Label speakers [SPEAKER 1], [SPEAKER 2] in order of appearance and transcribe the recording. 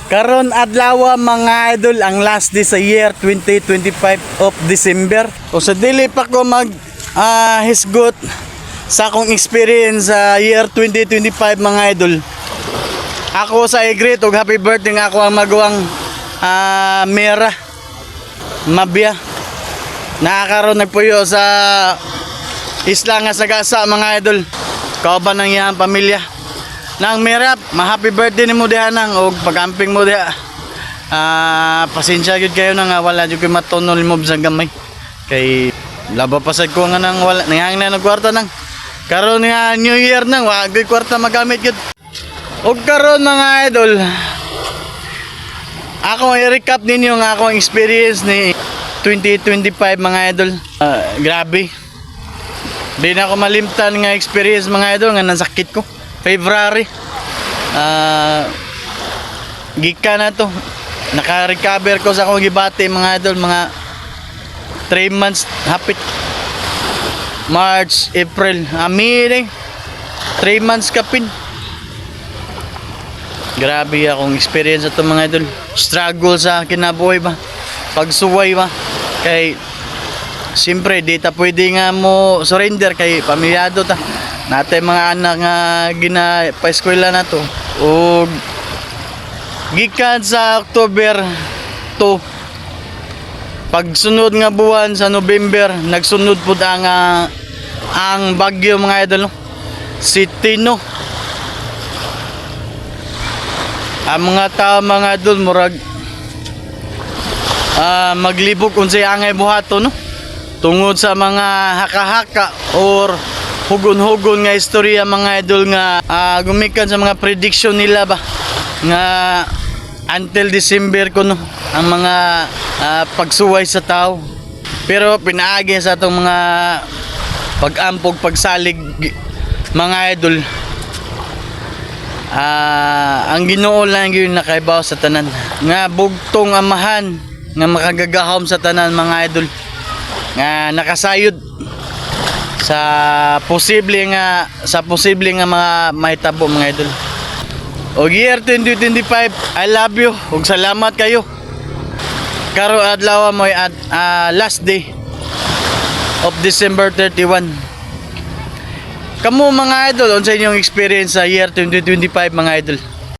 [SPEAKER 1] Karon adlaw mga idol ang last day sa year 2025 of December. O sa dili pa ko mag hisgot sa akong experience sa year 2025 mga idol. Ako sa i-greet og happy birthday nga ako ang magawang Mera Mabia. Nakakaroon nagpuyo sa isla nga Sagasa mga idol. Kauban ng iyang pamilya. Nang Mera, ma-happy birthday ni mo diha nang og pag-camping mo diha. Pasensya gyud kayo nang wala jud koy matunol mo sa gamay. Kay laba pasad ko nga nang wala nanganglan og kwarta nang. Karon nga New Year nang wa gyud kwarta magamit gyud. Og karon mga idol, ako i-recap ninyo nga akong experience ni 2025 mga idol. Grabe. Di na ako malimtan nga experience mga idol nga nasakit ko. February. Gika na to. Naka-recover ko sa akong gibati mga idol, mga 3 months hapit. March, April, May 3 months kapin. Grabe akong experience ato mga idol. Struggle sa kinabuhi ba. Pagsuway ba. Kay siyempre di ta pwede nga mo surrender kay pamilyado ta. Natay mga anak nga gina-pa-eskwela na to. O gikan sa October 2 pagsunod nga buwan sa November nagsunod pud ang bagyo mga idol no? Si Tino. Ang mga tao mga idol murag maglibog unsay angay buhaton no? Tungod sa mga haka-haka or hugon-hugon nga istorya mga idol nga gumikan sa mga prediction nila ba nga until December ko no ang mga pagsuway sa tao. Pero pinaagi sa atong mga pag-ampog pagsalig mga idol, ang Ginoo lang gyud nakaibaw sa tanan nga bugtong amahan nga makagagahom sa tanan mga idol nga nakasayod sa posible nga mga mahitabo mga idol. Og year 2025, I love you ug salamat kayo. Karon adlaw mo last day of December 31. Kamo mga idol, unsa inyong experience sa year 2025 mga idol?